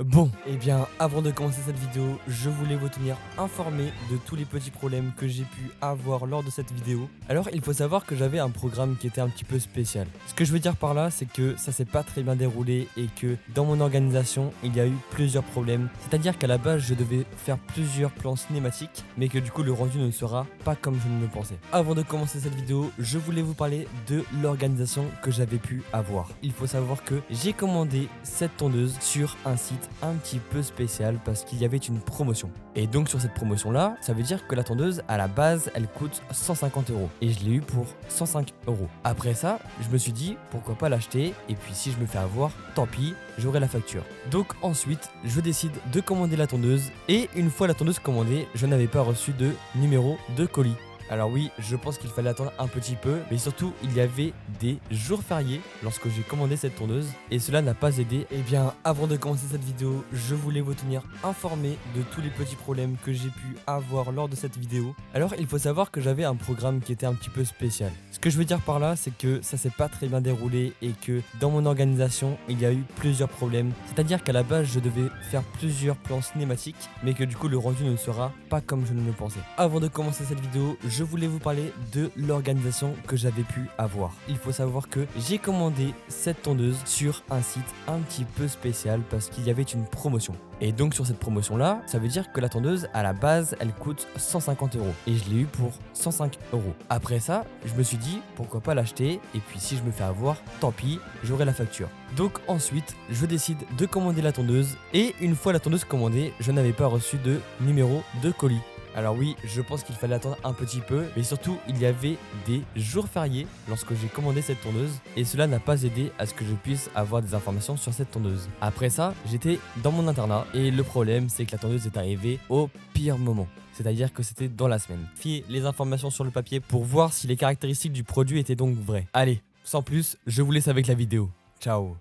Bon, eh bien, avant de commencer cette vidéo, je voulais vous tenir informé de tous les petits problèmes que j'ai pu avoir lors de cette vidéo. Alors, il faut savoir que j'avais un programme qui était un petit peu spécial. Ce que je veux dire par là, c'est que ça s'est pas très bien déroulé et que dans mon organisation, il y a eu plusieurs problèmes. C'est-à-dire qu'à la base, je devais faire plusieurs plans cinématiques, mais que du coup, le rendu ne sera pas comme je ne le pensais. Avant de commencer cette vidéo, je voulais vous parler de l'organisation que j'avais pu avoir. Il faut savoir que j'ai commandé cette tondeuse sur un site un petit peu spécial parce qu'il y avait une promotion. Et donc sur cette promotion là, ça veut dire que la tondeuse à la base elle coûte 150 € et je l'ai eu pour 105 €. Après ça, je me suis dit pourquoi pas l'acheter et puis si je me fais avoir, tant pis, j'aurai la facture. Donc ensuite, je décide de commander la tondeuse et une fois la tondeuse commandée, je n'avais pas reçu de numéro de colis. Alors oui, je pense qu'il fallait attendre un petit peu, mais surtout il y avait des jours fériés lorsque j'ai commandé cette tondeuse et cela n'a pas aidé. Eh bien, avant de commencer cette vidéo, je voulais vous tenir informé de tous les petits problèmes que j'ai pu avoir lors de cette vidéo. Alors il faut savoir que j'avais un programme qui était un petit peu spécial. Ce que je veux dire par là, c'est que ça s'est pas très bien déroulé et que dans mon organisation, il y a eu plusieurs problèmes. C'est-à-dire qu'à la base, je devais faire plusieurs plans cinématiques, mais que du coup le rendu ne sera pas comme je ne le pensais. Avant de commencer cette vidéo, je voulais vous parler de l'organisation que j'avais pu avoir. Il faut savoir que j'ai commandé cette tondeuse sur un site un petit peu spécial parce qu'il y avait une promotion. Et donc sur cette promotion là, ça veut dire que la tondeuse à la base elle coûte 150 € et je l'ai eu pour 105 €. Après ça, je me suis dit pourquoi pas l'acheter et puis si je me fais avoir, tant pis, j'aurai la facture. Donc ensuite, je décide de commander la tondeuse et une fois la tondeuse commandée, je n'avais pas reçu de numéro de colis. Alors oui, je pense qu'il fallait attendre un petit peu, mais surtout il y avait des jours fériés lorsque j'ai commandé cette tondeuse et cela n'a pas aidé à ce que je puisse avoir des informations sur cette tondeuse. Après ça, j'étais dans mon internat et le problème c'est que la tondeuse est arrivée au pire moment. C'est-à-dire que c'était dans la semaine. Fiez les informations sur le papier pour voir si les caractéristiques du produit étaient donc vraies. Allez, sans plus, je vous laisse avec la vidéo. Ciao.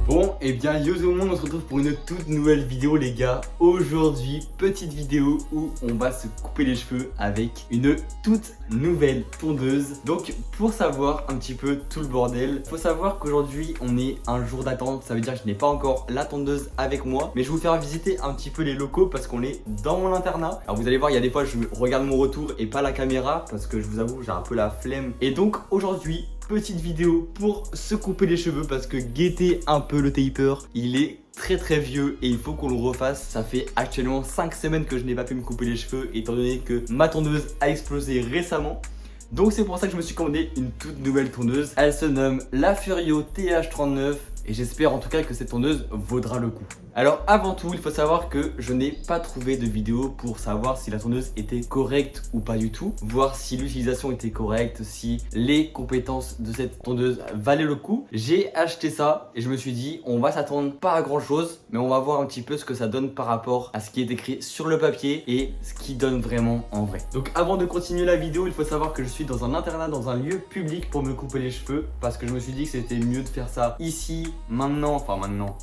Bon, et bien yo tout le monde, on se retrouve pour une toute nouvelle vidéo les gars. Aujourd'hui, petite vidéo où on va se couper les cheveux avec une toute nouvelle tondeuse. Donc pour savoir un petit peu tout le bordel, faut savoir qu'aujourd'hui on est un jour d'attente. Ça veut dire que je n'ai pas encore la tondeuse avec moi, mais je vais vous faire visiter un petit peu les locaux parce qu'on est dans mon internat. Alors vous allez voir, il y a des fois je regarde mon retour et pas la caméra parce que je vous avoue j'ai un peu la flemme. Et donc aujourd'hui, petite vidéo pour se couper les cheveux parce que guettez un peu le taper, il est très vieux et il faut qu'on le refasse. Ça fait actuellement 5 semaines que je n'ai pas pu me couper les cheveux étant donné que ma tondeuse a explosé récemment. Donc c'est pour ça que je me suis commandé une toute nouvelle tondeuse. Elle se nomme la Furio TH39 et j'espère en tout cas que cette tondeuse vaudra le coup. Alors avant tout, il faut savoir que je n'ai pas trouvé de vidéo pour savoir si la tondeuse était correcte ou pas du tout, voir si l'utilisation était correcte, si les compétences de cette tondeuse valaient le coup. J'ai acheté ça et je me suis dit on va s'attendre pas à grand chose, mais on va voir un petit peu ce que ça donne par rapport à ce qui est écrit sur le papier et ce qui donne vraiment en vrai. Donc avant de continuer la vidéo, il faut savoir que je suis dans un internat, dans un lieu public pour me couper les cheveux parce que je me suis dit que c'était mieux de faire ça ici, maintenant,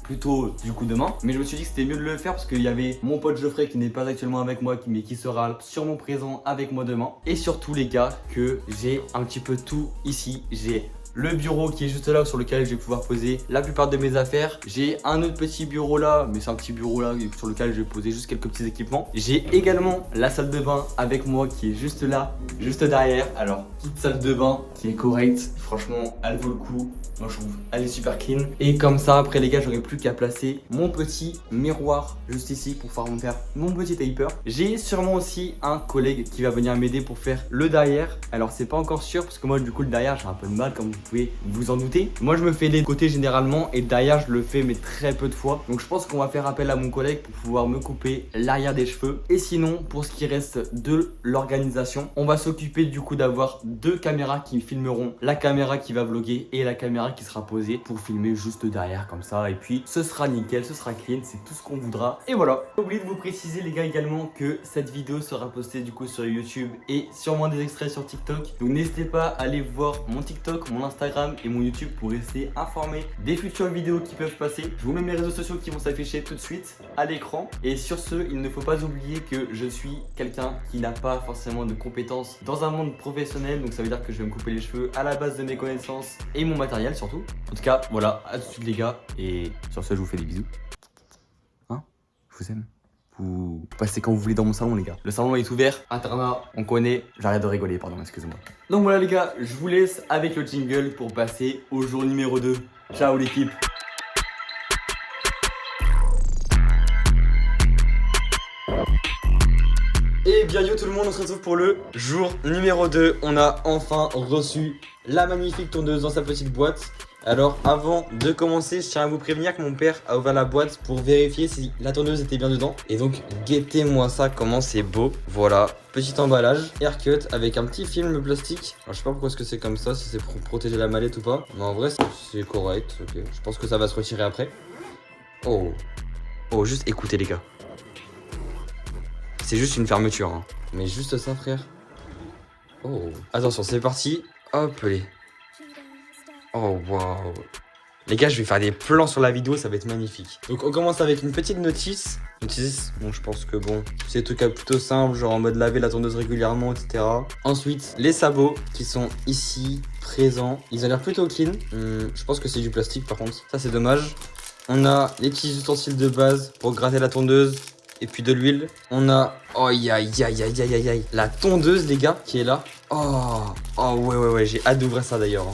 plutôt du coup demain. Mais je me suis dit que c'était mieux de le faire parce qu'il y avait mon pote Geoffrey qui n'est pas actuellement avec moi mais qui sera sûrement présent avec moi demain. Et surtout les gars, que j'ai un petit peu tout ici. J'ai le bureau qui est juste là sur lequel je vais pouvoir poser la plupart de mes affaires. J'ai un autre petit bureau là, mais c'est un petit bureau là sur lequel je vais poser juste quelques petits équipements. J'ai également la salle de bain avec moi qui est juste là, juste derrière. Alors, petite salle de bain qui est correcte. Franchement, elle vaut le coup. Moi je trouve, elle est super clean. Et comme ça, après les gars, j'aurais plus qu'à placer mon petit miroir juste ici pour pouvoir me faire mon petit taper. J'ai sûrement aussi un collègue qui va venir m'aider pour faire le derrière. Alors c'est pas encore sûr parce que moi du coup le derrière j'ai un peu de mal comme vous pouvez vous en douter. Moi je me fais les côtés généralement et derrière je le fais mais très peu de fois. Donc je pense qu'on va faire appel à mon collègue pour pouvoir me couper l'arrière des cheveux. Et sinon pour ce qui reste de l'organisation, on va s'occuper du coup d'avoir deux caméras qui filmeront, la caméra qui va vlogger et la caméra qui sera posée pour filmer juste derrière comme ça. Et puis ce sera nickel, ce sera clean, c'est tout ce qu'on voudra. Et voilà. J'ai oublié de vous préciser les gars également que cette vidéo sera postée du coup sur YouTube et sûrement des extraits sur TikTok. Donc n'hésitez pas à aller voir mon TikTok, mon Instagram et mon YouTube pour rester informé des futures vidéos qui peuvent passer. Je vous mets mes réseaux sociaux qui vont s'afficher tout de suite à l'écran. Et sur ce, il ne faut pas oublier que je suis quelqu'un qui n'a pas forcément de compétences dans un monde professionnel. Donc ça veut dire que je vais me couper les cheveux à la base de mes connaissances et mon matériel surtout. En tout cas, voilà, à tout de suite les gars. Et sur ce, je vous fais des bisous. Hein? Je vous aime. Vous passez quand vous voulez dans mon salon les gars. Le salon est ouvert, internat, on connaît. J'arrête de rigoler, pardon, excusez-moi. Donc voilà les gars, je vous laisse avec le jingle pour passer au jour numéro 2. Ciao l'équipe. Et bien yo tout le monde, on se retrouve pour le jour numéro 2. On a enfin reçu la magnifique tondeuse dans sa petite boîte. Alors avant de commencer, je tiens à vous prévenir que mon père a ouvert la boîte pour vérifier si la tondeuse était bien dedans. Et donc guettez-moi ça, comment c'est beau. Voilà, petit emballage, Aircut avec un petit film plastique. Alors je sais pas pourquoi est-ce que c'est comme ça, si c'est pour protéger la mallette ou pas. Mais en vrai c'est correct, ok. Je pense que ça va se retirer après. Oh, juste écoutez les gars. C'est juste une fermeture, hein. Mais juste ça frère. Oh, attention c'est parti. Hop les. Oh waouh. Les gars, je vais faire des plans sur la vidéo, ça va être magnifique. Donc on commence avec une petite notice. Bon je pense que bon, c'est des trucs plutôt simples, genre en mode laver la tondeuse régulièrement, etc. Ensuite, les sabots qui sont ici, présents. Ils ont l'air plutôt clean. Je pense que c'est du plastique par contre. Ça c'est dommage. On a les petits ustensiles de base pour gratter la tondeuse. Et puis de l'huile. On a... Oh aïe aïe aïe aïe aïe aïe. La tondeuse les gars qui est là. Oh ouais, j'ai hâte d'ouvrir ça d'ailleurs.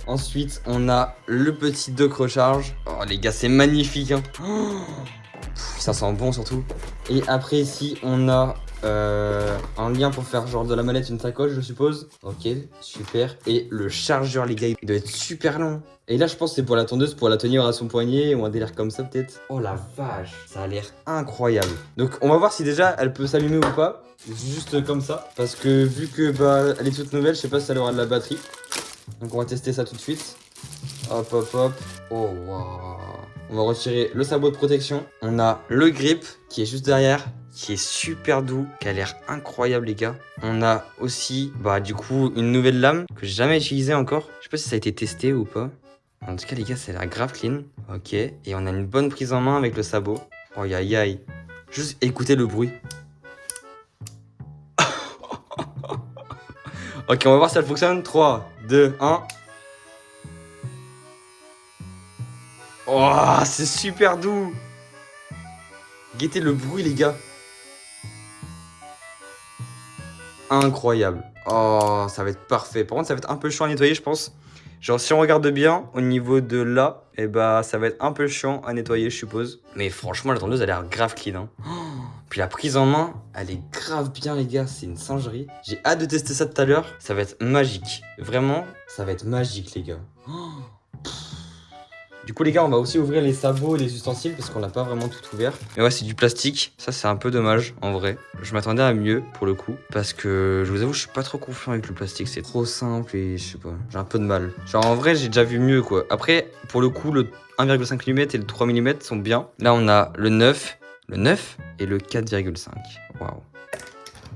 Ensuite, on a le petit dock recharge. Oh les gars, c'est magnifique hein. Ça sent bon surtout. Et après ici, on a un lien pour faire genre de la mallette une sacoche, je suppose. Ok, super. Et le chargeur les gars, il doit être super long. Et là, je pense que c'est pour la tondeuse, pour la tenir à son poignet ou un délire comme ça peut-être. Oh la vache, ça a l'air incroyable. Donc on va voir si déjà elle peut s'allumer ou pas. Juste comme ça. Parce que vu que bah elle est toute nouvelle, je sais pas si elle aura de la batterie. Donc on va tester ça tout de suite. Hop hop hop. Oh waouh. On va retirer le sabot de protection. On a le grip qui est juste derrière, qui est super doux, qui a l'air incroyable les gars. On a aussi bah du coup une nouvelle lame que j'ai jamais utilisée encore. Je sais pas si ça a été testé ou pas. En tout cas les gars, ça a l'air grave clean. Ok, et on a une bonne prise en main avec le sabot. Oh aïe aïe. Juste écoutez le bruit. Ok, on va voir si elle fonctionne. 3, 2, 1. Oh, c'est super doux. Guettez le bruit, les gars. Incroyable. Oh, ça va être parfait. Par contre, ça va être un peu chiant à nettoyer, je pense. Genre, si on regarde bien, au niveau de là, et bah, ça va être un peu chiant à nettoyer, je suppose. Mais franchement, la tondeuse, elle a l'air grave clean, hein. Puis la prise en main, elle est grave bien les gars, c'est une singerie. J'ai hâte de tester ça tout à l'heure, ça va être magique. Vraiment, ça va être magique les gars. Du coup les gars, on va aussi ouvrir les sabots et les ustensiles parce qu'on n'a pas vraiment tout ouvert. Mais ouais, c'est du plastique, ça c'est un peu dommage en vrai. Je m'attendais à mieux pour le coup. Parce que je vous avoue, je suis pas trop confiant avec le plastique, c'est trop simple et je sais pas, j'ai un peu de mal. Genre en vrai, j'ai déjà vu mieux quoi. Après, pour le coup, le 1,5 mm et le 3 mm sont bien. Là on a le 9 et le 4,5. Waouh.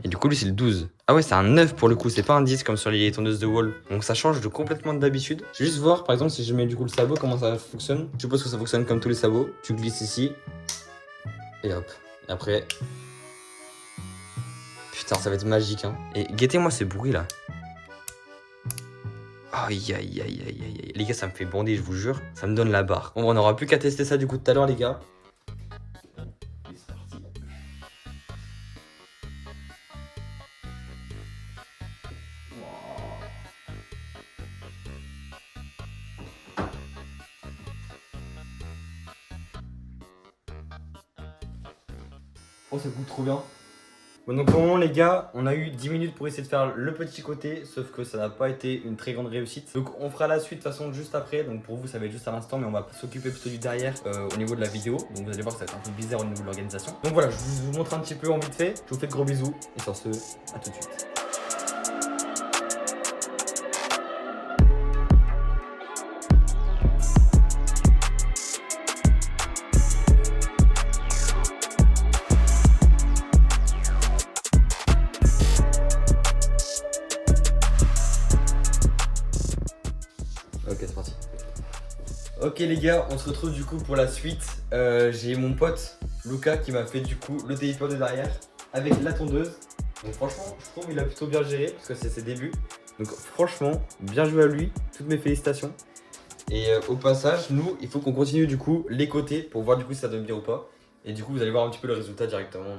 Et du coup, lui, c'est le 12. Ah ouais, c'est un 9 pour le coup, c'est pas un 10 comme sur les tondeuses de wall. Donc ça change de complètement d'habitude. Je vais juste voir, par exemple, si je mets du coup le sabot, comment ça fonctionne. Je suppose que ça fonctionne comme tous les sabots. Tu glisses ici. Et hop. Et après... Putain, ça va être magique, hein. Et guettez-moi ces bruits, là. Aïe, aïe, aïe, aïe, aïe. Les gars, ça me fait bander, je vous jure. Ça me donne la barre. Bon, on aura plus qu'à tester ça du coup tout à l'heure, les gars. Oh, ça goûte trop bien. Bon, donc pour le moment les gars, on a eu 10 minutes pour essayer de faire le petit côté, sauf que ça n'a pas été une très grande réussite. Donc on fera la suite de toute façon juste après, donc pour vous ça va être juste à l'instant, mais on va s'occuper plutôt du derrière au niveau de la vidéo. Donc vous allez voir que ça va être un peu bizarre au niveau de l'organisation. Donc voilà, je vous montre un petit peu en vite fait, je vous fais de gros bisous, et sur ce, à tout de suite. Ok, c'est parti. Ok les gars, on se retrouve du coup pour la suite. J'ai mon pote Lucas qui m'a fait du coup le taper de derrière avec la tondeuse. Donc franchement, je trouve qu'il a plutôt bien géré parce que c'est ses débuts. Donc franchement, bien joué à lui, toutes mes félicitations. Et au passage, nous, il faut qu'on continue du coup les côtés pour voir du coup si ça donne bien ou pas. Et du coup, vous allez voir un petit peu le résultat directement.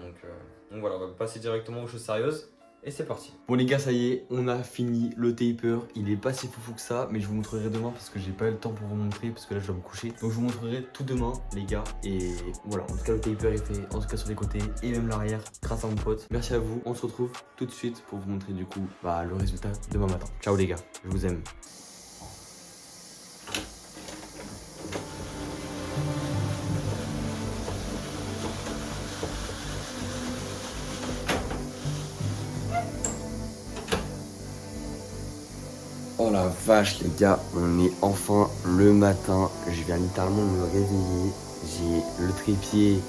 Donc voilà, on va passer directement aux choses sérieuses. Et c'est parti. Bon les gars, ça y est, on a fini le taper. Il est pas si foufou que ça, mais je vous montrerai demain parce que j'ai pas eu le temps pour vous montrer parce que là je dois me coucher. Donc je vous montrerai tout demain les gars. Et voilà, en tout cas le taper est fait, en tout cas sur les côtés et même l'arrière grâce à mon pote. Merci à vous, on se retrouve tout de suite pour vous montrer du coup le résultat demain matin. Ciao les gars, je vous aime. Oh la vache les gars, on est enfin le matin, je viens littéralement de me réveiller, j'ai le trépied,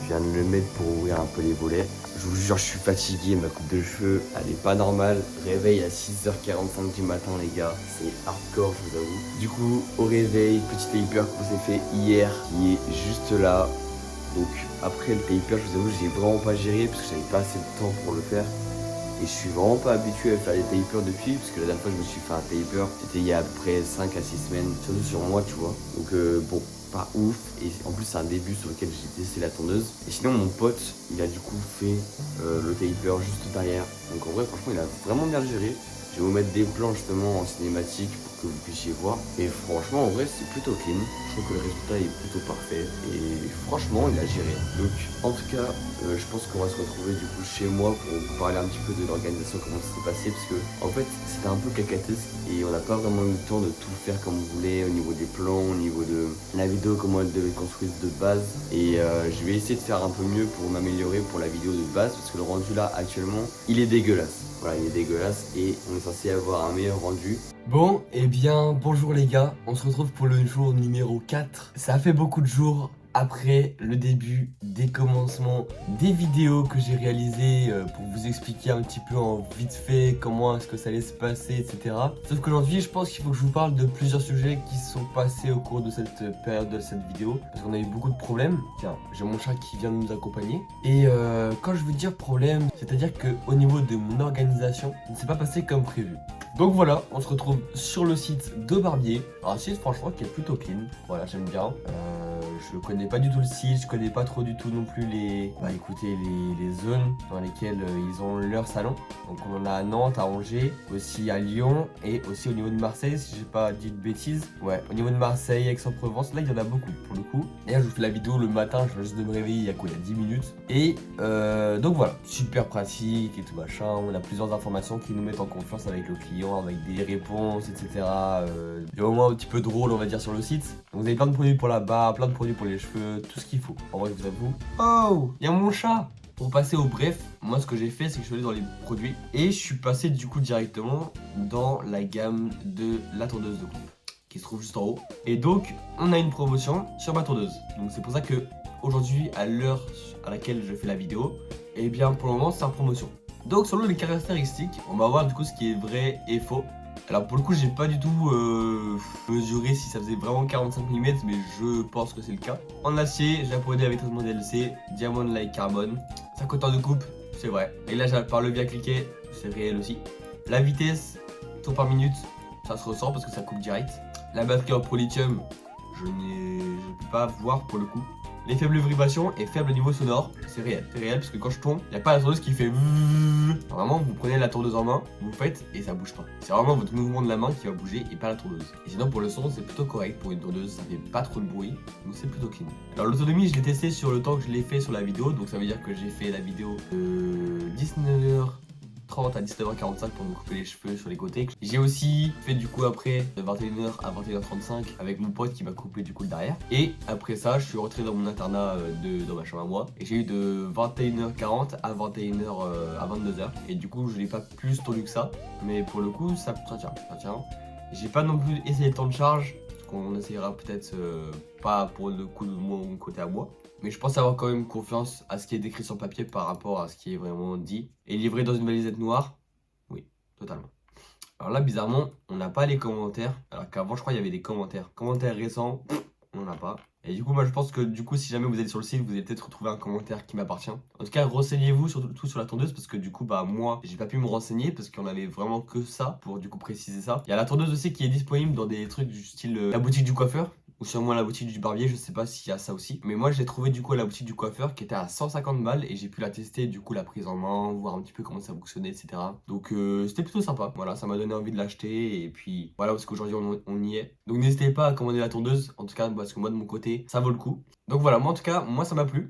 je viens de le mettre pour ouvrir un peu les volets. Je vous jure je suis fatigué, ma coupe de cheveux elle est pas normale, réveil à 6h45 du matin les gars, c'est hardcore je vous avoue. Du coup au réveil, petit taper qu'on s'est fait hier qui est juste là. Donc après le taper je vous avoue j'ai vraiment pas géré parce que j'avais pas assez de temps pour le faire. Et je suis vraiment pas habitué à faire des tapers depuis, parce que la dernière fois je me suis fait un taper, c'était il y a à peu près 5 à 6 semaines, surtout sur moi tu vois. Donc bon, pas ouf, et en plus c'est un début sur lequel j'ai testé la tondeuse. Et sinon mon pote, il a du coup fait le taper juste derrière. Donc en vrai franchement il a vraiment bien géré. Je vais vous mettre des plans justement en cinématique pour que vous puissiez voir. Et franchement en vrai c'est plutôt clean. Je trouve que le résultat est plutôt parfait. Et franchement il a géré. Donc en tout cas je pense qu'on va se retrouver du coup chez moi pour vous parler un petit peu de l'organisation, comment ça s'est passé. Parce que en fait c'était un peu cacatesque et on n'a pas vraiment eu le temps de tout faire comme on voulait au niveau des plans, au niveau de la vidéo, comment elle devait être construite de base. Et je vais essayer de faire un peu mieux pour m'améliorer pour la vidéo de base. Parce que le rendu là actuellement il est dégueulasse. Voilà, il est dégueulasse et on est censé avoir un meilleur rendu. Bon, et bien, bonjour les gars, on se retrouve pour le jour numéro 4. Ça fait beaucoup de jours après le début des commencements des vidéos que j'ai réalisées pour vous expliquer un petit peu en vite fait comment est-ce que ça allait se passer, etc. Sauf qu'aujourd'hui, je pense qu'il faut que je vous parle de plusieurs sujets qui se sont passés au cours de cette période de cette vidéo. Parce qu'on a eu beaucoup de problèmes. Tiens, j'ai mon chat qui vient de nous accompagner. Et quand je veux dire problème, c'est-à-dire qu'au niveau de mon organisation, ça ne s'est pas passé comme prévu. Donc voilà, on se retrouve sur le site de Barbier. Un site franchement qui est plutôt clean. Voilà, j'aime bien. Je connais pas du tout le site, je connais pas trop du tout non plus les zones dans lesquelles ils ont leur salon. Donc on en a à Nantes, à Angers, aussi à Lyon et aussi au niveau de Marseille, si j'ai pas dit de bêtises. Ouais, au niveau de Marseille, Aix-en-Provence, là il y en a beaucoup pour le coup. Et là je vous fais la vidéo le matin, je viens juste de me réveiller il y a quoi, il y a 10 minutes. Et donc voilà, super pratique et tout machin. On a plusieurs informations qui nous mettent en confiance avec le client, avec des réponses, etc. Il y a au moins un petit peu drôle on va dire sur le site. Donc vous avez plein de produits pour la barbe, plein de produits pour les cheveux, tout ce qu'il faut. En vrai, je vous avoue. Oh, il y a mon chat. Pour passer au bref, moi ce que j'ai fait, c'est que je suis allé dans les produits et je suis passé du coup directement dans la gamme de la tondeuse de coupe qui se trouve juste en haut. Et donc, on a une promotion sur ma tondeuse. Donc c'est pour ça que aujourd'hui, à l'heure à laquelle je fais la vidéo, et bien pour le moment, c'est en promotion. Donc selon les caractéristiques, on va voir du coup ce qui est vrai et faux. Alors pour le coup j'ai pas du tout mesuré si ça faisait vraiment 45 mm mais je pense que c'est le cas. En acier, japonais avec traitement DLC, Diamond Like Carbone, 50 ans de coupe, c'est vrai. Et là j'ai par levier à cliquer, c'est réel aussi. La vitesse, tour par minute, ça se ressent parce que ça coupe direct. La batterie en pro-lithium, je peux pas voir pour le coup. Les faibles vibrations et faible niveau sonore, c'est réel parce que quand je tombe, il n'y a pas la tondeuse qui fait. Vraiment, vous prenez la tondeuse en main, vous faites et ça bouge pas. C'est vraiment votre mouvement de la main qui va bouger et pas la tondeuse. Et sinon, pour le son, c'est plutôt correct pour une tondeuse, ça fait pas trop de bruit, donc c'est plutôt clean. Alors, l'autonomie, je l'ai testé sur le temps que je l'ai fait sur la vidéo, donc ça veut dire que j'ai fait la vidéo de 19h30 à 19h45 pour me couper les cheveux sur les côtés. J'ai aussi fait du coup après de 21h à 21h35 avec mon pote qui m'a coupé du coup le derrière. Et après ça, je suis rentré dans mon internat dans ma chambre à moi. Et j'ai eu de 21h40 à 21h à 22h. Et du coup, je n'ai pas plus tendu que ça. Mais pour le coup, ça tient. J'ai pas non plus essayé le temps de charge. Qu'on essayera peut-être pas pour le coup de mon côté à moi. Mais je pense avoir quand même confiance à ce qui est décrit sur papier par rapport à ce qui est vraiment dit. Et livré dans une valisette noire? Oui, totalement. Alors là, bizarrement, on n'a pas les commentaires. Alors qu'avant, je crois, il y avait des commentaires. Commentaires récents, on n'en a pas. Et du coup, moi, je pense que du coup, si jamais vous allez sur le site, vous allez peut-être retrouver un commentaire qui m'appartient. En tout cas, renseignez-vous surtout sur la tondeuse parce que du coup, bah moi, j'ai pas pu me renseigner parce qu'on avait vraiment que ça pour du coup préciser ça. Il y a la tondeuse aussi qui est disponible dans des trucs du style la boutique du coiffeur. Ou sûrement la boutique du barbier, je sais pas s'il y a ça aussi. Mais moi, je l'ai trouvé du coup à la boutique du coiffeur qui était à 150 balles et j'ai pu la tester, du coup, la prise en main, voir un petit peu comment ça fonctionnait, etc. Donc, c'était plutôt sympa. Voilà, ça m'a donné envie de l'acheter et puis voilà, parce qu'aujourd'hui, on y est. Donc, n'hésitez pas à commander la tondeuse, en tout cas, parce que moi, de mon côté, ça vaut le coup. Donc voilà, moi en tout cas, moi ça m'a plu.